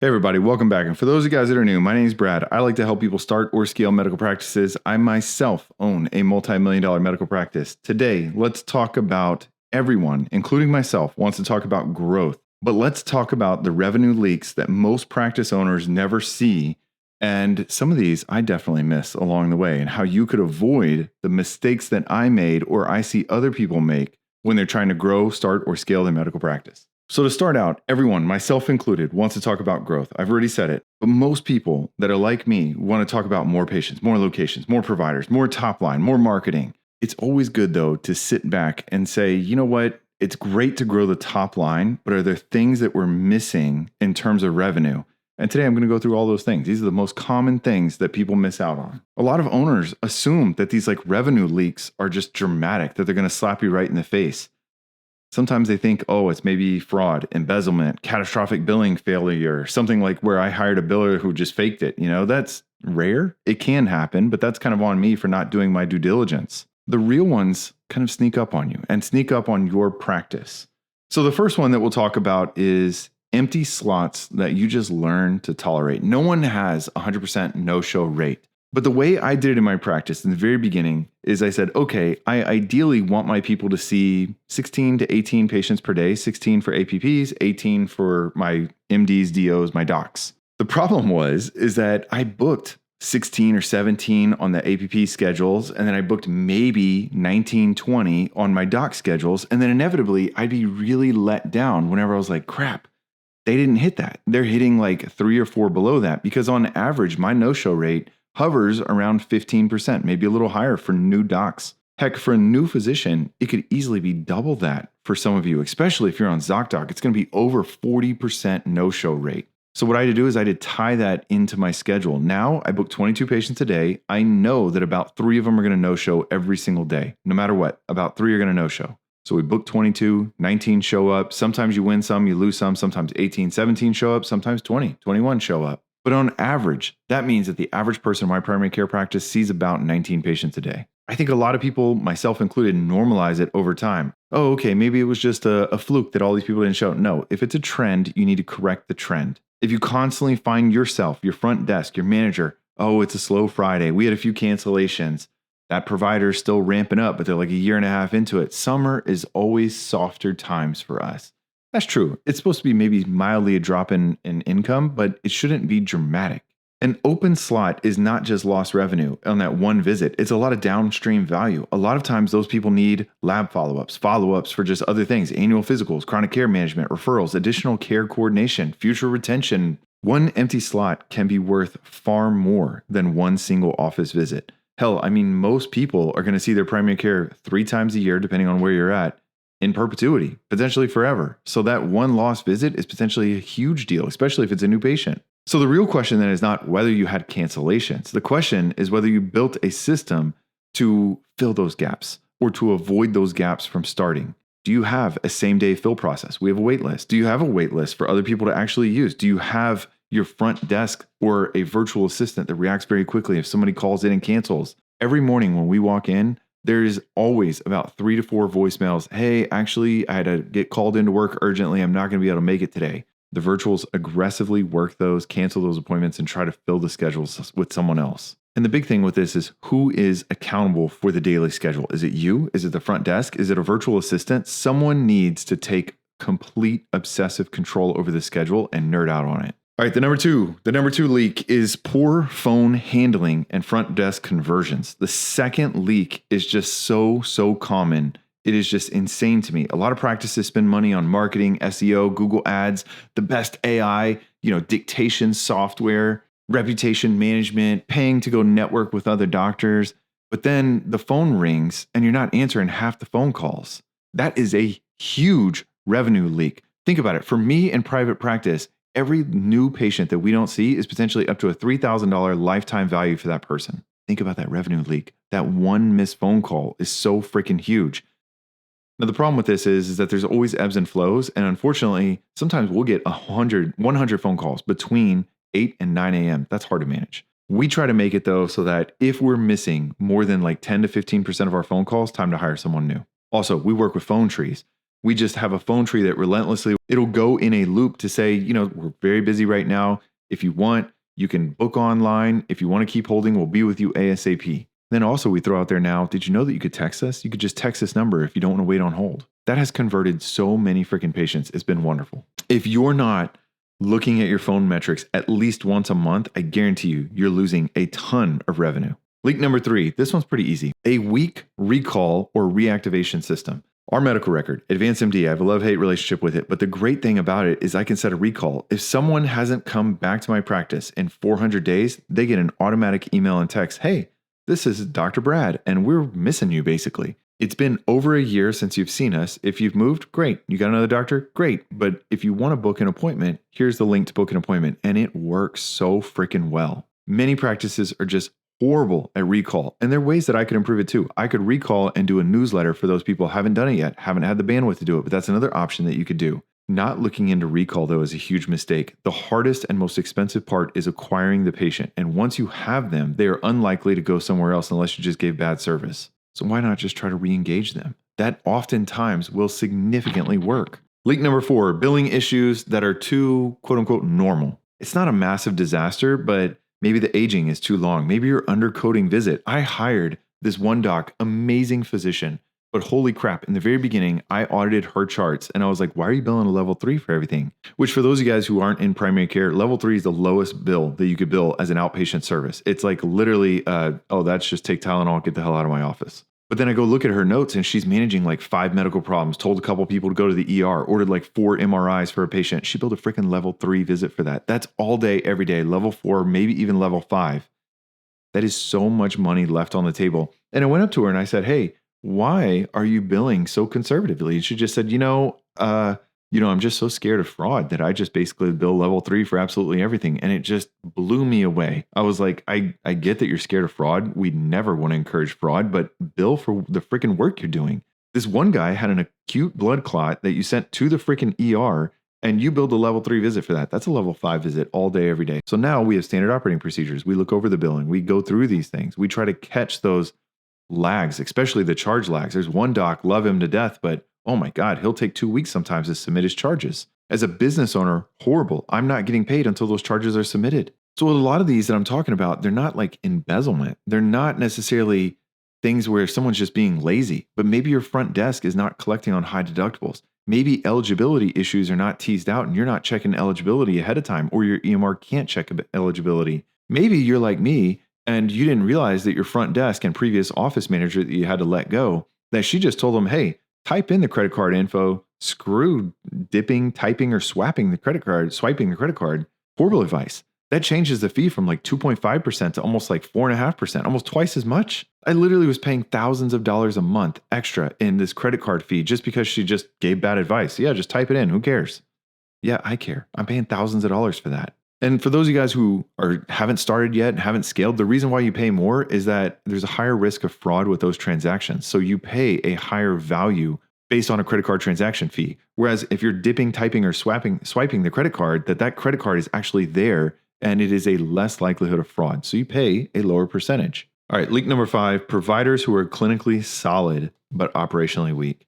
Hey everybody, welcome back. And for those of you guys that are new, my name is Brad. I like to help people start or scale medical practices. I myself own a multi-million-dollar medical practice. Today, let's talk about everyone, including myself, wants to talk about growth. But let's talk about the revenue leaks that most practice owners never see. And some of these I definitely miss along the way, and how you could avoid the mistakes that I made or I see other people make when they're trying to grow, start, or scale their medical practice. So to start out, everyone, myself included, wants to talk about growth. I've already said it, but most people that are like me want to talk about more patients, more locations, more providers, more top line, more marketing. It's always good though to sit back and say, you know what? It's great to grow the top line, but are there things that we're missing in terms of revenue? And today I'm going to go through all those things. These are the most common things that people miss out on. A lot of owners assume that these revenue leaks are just dramatic, that they're going to slap you right in the face. Sometimes they think, oh, it's maybe fraud, embezzlement, catastrophic billing failure, something like where I hired a biller who just faked it. That's rare. It can happen, but that's kind of on me for not doing my due diligence. The real ones kind of sneak up on you and sneak up on your practice. So the first one that we'll talk about is empty slots that you just learn to tolerate. No one has 100% no-show rate. But the way I did it in my practice in the very beginning is I said, okay, I ideally want my people to see 16 to 18 patients per day, 16 for APPs, 18 for my MDs, DOs, my docs. The problem is that I booked 16 or 17 on the APP schedules, and then I booked maybe 19, 20 on my doc schedules, and then inevitably I'd be really let down whenever I was like, crap, they didn't hit that. They're hitting 3 or 4 below that, because on average, my no-show rate hovers around 15%, maybe a little higher for new docs. Heck, for a new physician, it could easily be double that for some of you, especially if you're on ZocDoc. It's going to be over 40% no-show rate. So what I had to do is I had to tie that into my schedule. Now I book 22 patients a day. I know that about 3 of them are going to no-show every single day. No matter what, about 3 are going to no-show. So we book 22, 19 show up. Sometimes you win some, you lose some. Sometimes 18, 17 show up. Sometimes 20, 21 show up. But on average, that means that the average person in my primary care practice sees about 19 patients a day. I think a lot of people, myself included, normalize it over time. Oh, okay, maybe it was just a fluke that all these people didn't show. No, if it's a trend, you need to correct the trend. If you constantly find yourself, your front desk, your manager, oh, it's a slow Friday, we had a few cancellations, that provider is still ramping up, but they're a year and a half into it. Summer is always softer times for us. That's true. It's supposed to be maybe mildly a drop in income, but it shouldn't be dramatic. An open slot is not just lost revenue on that one visit. It's a lot of downstream value. A lot of times those people need lab follow-ups for just other things, annual physicals, chronic care management, referrals, additional care coordination, future retention. One empty slot can be worth far more than one single office visit. Hell, most people are going to see their primary care 3 times a year, depending on where you're at, in perpetuity, potentially forever. So that one lost visit is potentially a huge deal, especially if it's a new patient. So the real question then is not whether you had cancellations. The question is whether you built a system to fill those gaps or to avoid those gaps from starting. Do you have a same-day fill process? We have a wait list. Do you have a wait list for other people to actually use? Do you have your front desk or a virtual assistant that reacts very quickly if somebody calls in and cancels? Every morning when we walk in, there's always about 3 to 4 voicemails. Hey, actually, I had to get called into work urgently. I'm not going to be able to make it today. The virtuals aggressively work those, cancel those appointments, and try to fill the schedules with someone else. And the big thing with this is who is accountable for the daily schedule? Is it you? Is it the front desk? Is it a virtual assistant? Someone needs to take complete obsessive control over the schedule and nerd out on it. All right, the number two leak is poor phone handling and front desk conversions. The second leak is just so common. It is just insane to me. A lot of practices spend money on marketing, SEO, Google Ads, the best AI, dictation software, reputation management, paying to go network with other doctors. But then the phone rings and you're not answering half the phone calls. That is a huge revenue leak. Think about it. For me in private practice, every new patient that we don't see is potentially up to a $3,000 lifetime value for that person. Think about that revenue leak. That one missed phone call is so freaking huge. Now, the problem with this is that there's always ebbs and flows. And unfortunately, sometimes we'll get 100 phone calls between 8 and 9 a.m. That's hard to manage. We try to make it though, so that if we're missing more than 10 to 15% of our phone calls, time to hire someone new. Also, we work with phone trees. We just have a phone tree that relentlessly, it'll go in a loop to say, we're very busy right now. If you want, you can book online. If you want to keep holding, we'll be with you ASAP. Then also we throw out there now, did you know that you could text us? You could just text this number if you don't want to wait on hold. That has converted so many freaking patients. It's been wonderful. If you're not looking at your phone metrics at least once a month, I guarantee you, you're losing a ton of revenue. Leak number 3, this one's pretty easy. A weak recall or reactivation system. Our medical record, Advanced MD, I have a love-hate relationship with it, but the great thing about it is I can set a recall. If someone hasn't come back to my practice in 400 days, they get an automatic email and text, hey, this is Dr. Brad, and we're missing you basically. It's been over a year since you've seen us. If you've moved, great. You got another doctor? Great. But if you want to book an appointment, here's the link to book an appointment, and it works so freaking well. Many practices are just horrible at recall. And there are ways that I could improve it too. I could recall and do a newsletter for those people who haven't done it yet, haven't had the bandwidth to do it, but that's another option that you could do. Not looking into recall, though, is a huge mistake. The hardest and most expensive part is acquiring the patient. And once you have them, they are unlikely to go somewhere else unless you just gave bad service. So why not just try to re-engage them? That oftentimes will significantly work. Leak number 4, billing issues that are too, quote unquote, normal. It's not a massive disaster, but maybe the aging is too long. Maybe you're undercoding visit. I hired this one doc, amazing physician, but holy crap, in the very beginning, I audited her charts and I was like, why are you billing a level 3 for everything? Which for those of you guys who aren't in primary care, level 3 is the lowest bill that you could bill as an outpatient service. It's like literally, that's just take Tylenol, get the hell out of my office. But then I go look at her notes and she's managing like 5 medical problems, told a couple people to go to the ER, ordered like 4 MRIs for a patient. She billed a freaking level 3 visit for that. That's all day, every day, level 4, maybe even level 5. That is so much money left on the table. And I went up to her and I said, hey, why are you billing so conservatively? And she just said, I'm just so scared of fraud that I just basically bill level 3 for absolutely everything. And it just blew me away. I was like, I get that you're scared of fraud. We never want to encourage fraud, but bill for the freaking work you're doing. This one guy had an acute blood clot that you sent to the freaking ER and you billed a level 3 visit for that. That's a level 5 visit all day, every day. So now we have standard operating procedures. We look over the billing. We go through these things. We try to catch those lags, especially the charge lags. There's one doc, love him to death, but oh my God, he'll take 2 weeks sometimes to submit his charges. As a business owner, horrible. I'm not getting paid until those charges are submitted. So a lot of these that I'm talking about, they're not like embezzlement. They're not necessarily things where someone's just being lazy, but maybe your front desk is not collecting on high deductibles. Maybe eligibility issues are not teased out and you're not checking eligibility ahead of time, or your EMR can't check eligibility. Maybe you're like me and you didn't realize that your front desk and previous office manager that you had to let go, that she just told them, hey, type in the credit card info, screw dipping, typing, or swiping the credit card. Horrible advice. That changes the fee from like 2.5% to almost like 4.5%, almost twice as much. I literally was paying thousands of dollars a month extra in this credit card fee just because she just gave bad advice. Yeah, just type it in. Who cares? Yeah, I care. I'm paying thousands of dollars for that. And for those of you guys who haven't started yet and haven't scaled, the reason why you pay more is that there's a higher risk of fraud with those transactions. So you pay a higher value based on a credit card transaction fee. Whereas if you're dipping, typing, or swiping the credit card, that credit card is actually there and it is a less likelihood of fraud. So you pay a lower percentage. All right, leak number 5, providers who are clinically solid but operationally weak.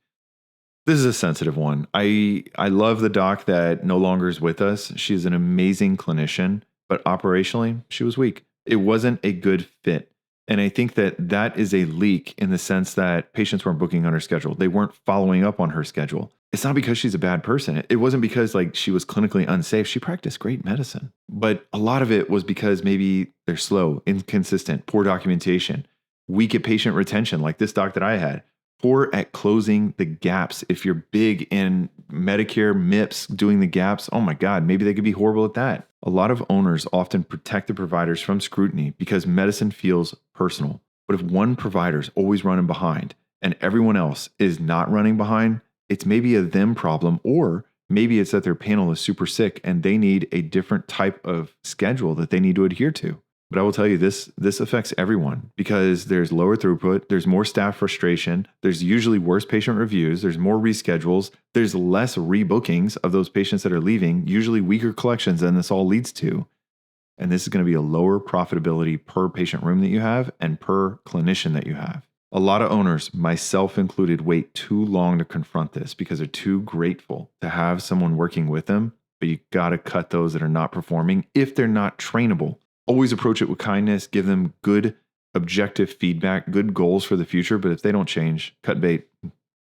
This is a sensitive one. I love the doc that no longer is with us. She's an amazing clinician, but operationally, she was weak. It wasn't a good fit. And I think that is a leak in the sense that patients weren't booking on her schedule. They weren't following up on her schedule. It's not because she's a bad person. It wasn't because like she was clinically unsafe. She practiced great medicine. But a lot of it was because maybe they're slow, inconsistent, poor documentation, weak at patient retention, like this doc that I had. Poor at closing the gaps. If you're big in Medicare, MIPS, doing the gaps, oh my God, maybe they could be horrible at that. A lot of owners often protect the providers from scrutiny because medicine feels personal. But if one provider's always running behind and everyone else is not running behind, it's maybe a them problem, or maybe it's that their panel is super sick and they need a different type of schedule that they need to adhere to. But I will tell you, this affects everyone because there's lower throughput, there's more staff frustration, there's usually worse patient reviews, there's more reschedules, there's less rebookings of those patients that are leaving, usually weaker collections than this all leads to. And this is going to be a lower profitability per patient room that you have and per clinician that you have. A lot of owners, myself included, wait too long to confront this because they're too grateful to have someone working with them. But you got to cut those that are not performing if they're not trainable. Always approach it with kindness, give them good objective feedback, good goals for the future. But if they don't change, cut bait,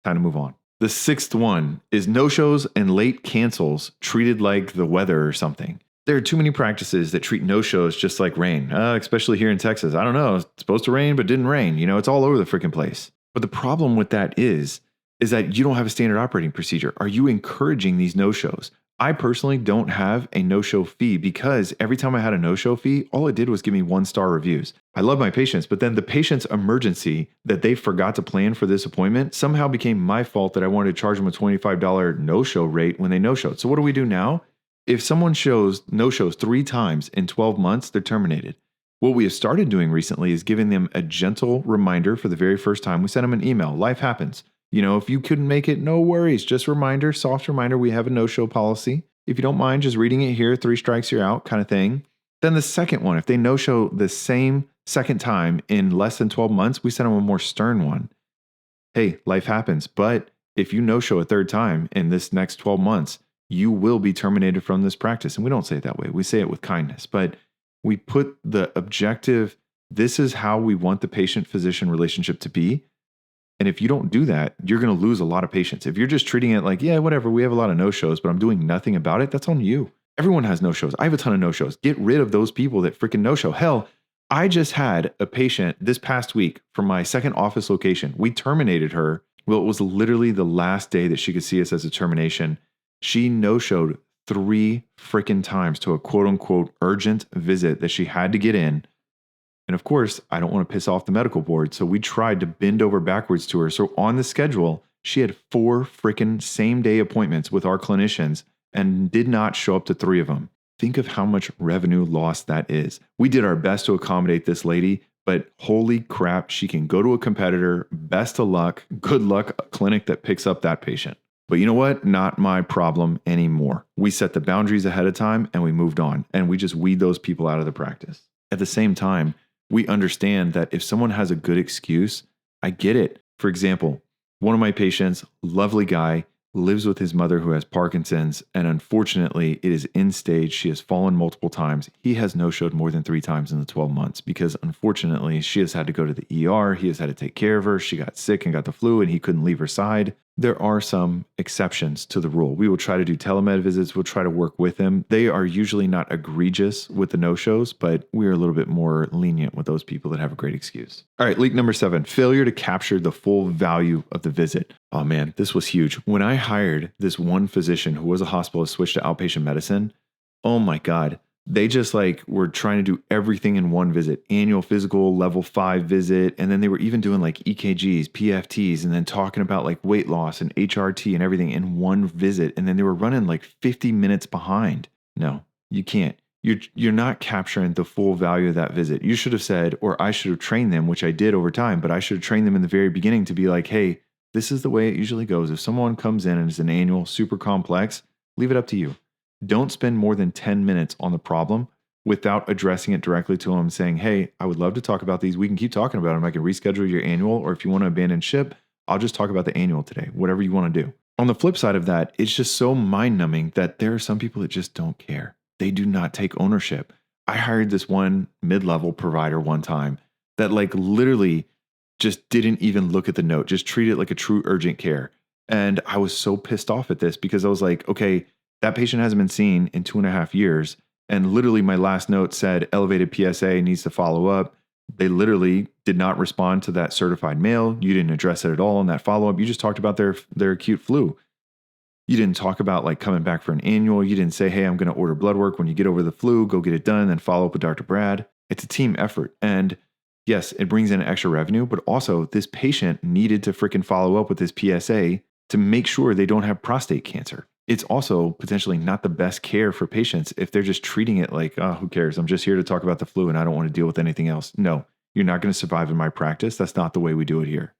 time to move on. The sixth one is no-shows and late cancels treated like the weather or something. There are too many practices that treat no-shows just like rain, especially here in Texas. I don't know, it's supposed to rain, but didn't rain. It's all over the freaking place. But the problem with that is that you don't have a standard operating procedure. Are you encouraging these no-shows? I personally don't have a no-show fee because every time I had a no-show fee, all it did was give me 1-star reviews. I love my patients, but then the patient's emergency that they forgot to plan for this appointment somehow became my fault that I wanted to charge them a $25 no-show rate when they no-showed. So what do we do now? If someone no-shows 3 times in 12 months, they're terminated. What we have started doing recently is giving them a gentle reminder for the very first time. We send them an email. Life happens. If you couldn't make it, no worries. Just reminder, soft reminder, we have a no-show policy. If you don't mind just reading it here, 3 strikes, you're out kind of thing. Then the second one, if they no-show the same second time in less than 12 months, we send them a more stern one. Hey, life happens. But if you no-show a third time in this next 12 months, you will be terminated from this practice. And we don't say it that way. We say it with kindness. But we put the objective, this is how we want the patient-physician relationship to be. And if you don't do that, you're going to lose a lot of patients. If you're just treating it like, yeah, whatever, we have a lot of no-shows, but I'm doing nothing about it, that's on you. Everyone has no-shows. I have a ton of no-shows. Get rid of those people that freaking no-show. Hell, I just had a patient this past week from my second office location. We terminated her. Well, it was literally the last day that she could see us as a termination. She no-showed 3 freaking times to a quote-unquote urgent visit that she had to get in. And of course, I don't want to piss off the medical board, so we tried to bend over backwards to her. So on the schedule, she had 4 freaking same-day appointments with our clinicians and did not show up to 3 of them. Think of how much revenue loss that is. We did our best to accommodate this lady, but holy crap, she can go to a competitor. Best of luck. Good luck, a clinic that picks up that patient. But you know what? Not my problem anymore. We set the boundaries ahead of time and we moved on, and we just weed those people out of the practice. At the same time, we understand that if someone has a good excuse, I get it. For example, one of my patients, lovely guy, lives with his mother who has Parkinson's, and unfortunately, it is end stage. She has fallen multiple times. He has no-showed more than 3 times in the 12 months because unfortunately, she has had to go to the ER. He has had to take care of her. She got sick and got the flu, and he couldn't leave her side. There are some exceptions to the rule. We will try to do telemed visits. We'll try to work with them. They are usually not egregious with the no-shows, but we are a little bit more lenient with those people that have a great excuse. All right, leak number 7, failure to capture the full value of the visit. Oh man, this was huge. When I hired this one physician who was a hospitalist, switched to outpatient medicine, oh my God. They just were trying to do everything in one visit, annual physical, level 5 visit. And then they were even doing EKGs, PFTs, and then talking about weight loss and HRT and everything in one visit. And then they were running 50 minutes behind. No, you can't. You're not capturing the full value of that visit. You should have said, or I should have trained them, which I did over time, but I should have trained them in the very beginning to be like, hey, this is the way it usually goes. If someone comes in and is an annual, super complex, leave it up to you. Don't spend more than 10 minutes on the problem without addressing it directly to them, saying, hey, I would love to talk about these. We can keep talking about them. I can reschedule your annual, or if you want to abandon ship, I'll just talk about the annual today, whatever you want to do. On the flip side of that, it's just so mind-numbing that there are some people that just don't care. They do not take ownership. I hired this one mid-level provider one time that literally just didn't even look at the note, just treat it like a true urgent care. And I was so pissed off at this because I was like, okay, that patient hasn't been seen in 2.5 years. And literally my last note said elevated PSA needs to follow up. They literally did not respond to that certified mail. You didn't address it at all in that follow-up. You just talked about their acute flu. You didn't talk about coming back for an annual. You didn't say, hey, I'm going to order blood work. When you get over the flu, go get it done, then follow up with Dr. Brad. It's a team effort. And yes, it brings in extra revenue, but also this patient needed to freaking follow up with this PSA to make sure they don't have prostate cancer. It's also potentially not the best care for patients if they're just treating it like, oh, who cares? I'm just here to talk about the flu and I don't want to deal with anything else. No, you're not going to survive in my practice. That's not the way we do it here.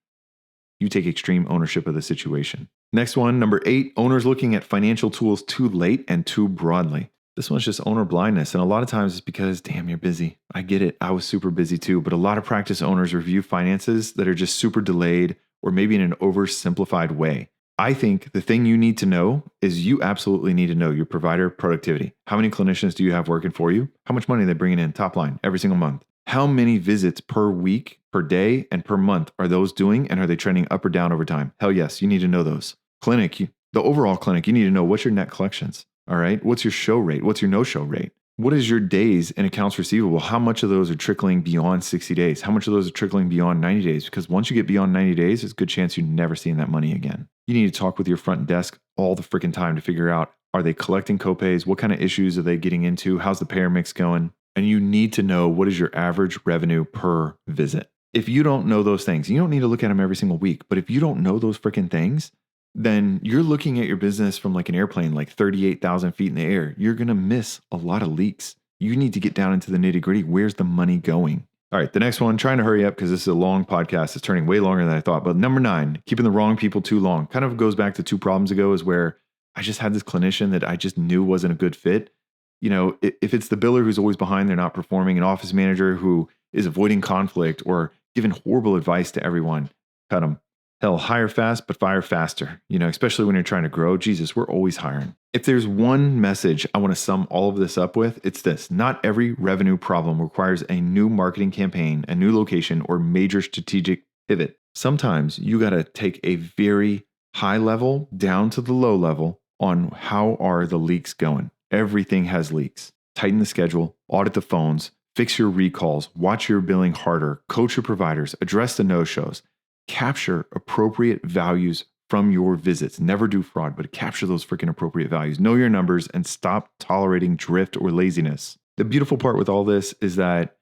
You take extreme ownership of the situation. Next one, number 8, owners looking at financial tools too late and too broadly. This one's just owner blindness. And a lot of times it's because, damn, you're busy. I get it. I was super busy too. But a lot of practice owners review finances that are just super delayed or maybe in an oversimplified way. I think the thing you need to know is you absolutely need to know your provider productivity. How many clinicians do you have working for you? How much money are they bringing in top line every single month? How many visits per week, per day, and per month are those doing? And are they trending up or down over time? Hell yes, you need to know those. The overall clinic, you need to know what's your net collections. All right. What's your show rate? What's your no show rate? What is your days in accounts receivable? How much of those are trickling beyond 60 days? How much of those are trickling beyond 90 days? Because once you get beyond 90 days, there's a good chance you're never seeing that money again. You need to talk with your front desk all the freaking time to figure out, are they collecting copays? What kind of issues are they getting into? How's the payer mix going? And you need to know what is your average revenue per visit. If you don't know those things, you don't need to look at them every single week. But if you don't know those freaking things, then you're looking at your business from like an airplane, like 38,000 feet in the air. You're going to miss a lot of leaks. You need to get down into the nitty gritty. Where's the money going? All right, the next one, trying to hurry up because this is a long podcast. It's turning way longer than I thought. But number 9, keeping the wrong people too long. Kind of goes back to 2 problems ago, is where I just had this clinician that I just knew wasn't a good fit. You know, if it's the biller who's always behind, they're not performing, an office manager who is avoiding conflict or giving horrible advice to everyone, cut them. Hell, hire fast, but fire faster. You know, especially when you're trying to grow. Jesus, we're always hiring. If there's one message I want to sum all of this up with, it's this. Not every revenue problem requires a new marketing campaign, a new location, or major strategic pivot. Sometimes you got to take a very high level down to the low level on how are the leaks going. Everything has leaks. Tighten the schedule, audit the phones, fix your recalls, watch your billing harder, coach your providers, address the no-shows. Capture appropriate values from your visits. Never do fraud, but capture those freaking appropriate values. Know your numbers and stop tolerating drift or laziness. The beautiful part with all this is that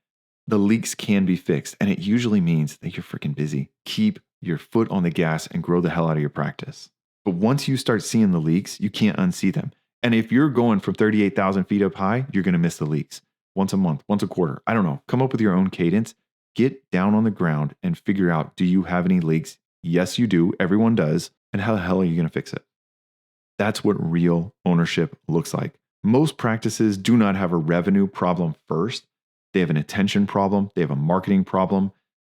the leaks can be fixed, and it usually means that you're freaking busy. Keep your foot on the gas and grow the hell out of your practice. But once you start seeing the leaks, you can't unsee them. And if you're going from 38,000 feet up high, you're going to miss the leaks once a month, once a quarter. I don't know. Come up with your own cadence. Get down on the ground and figure out, do you have any leaks? Yes, you do. Everyone does. And how the hell are you going to fix it? That's what real ownership looks like. Most practices do not have a revenue problem first. They have an attention problem. They have a marketing problem.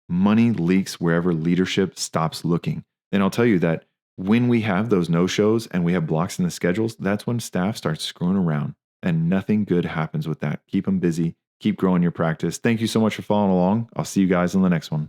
Money leaks wherever leadership stops looking. And I'll tell you that when we have those no-shows and we have blocks in the schedules, that's when staff starts screwing around. And nothing good happens with that. Keep them busy. Keep growing your practice. Thank you so much for following along. I'll see you guys on the next one.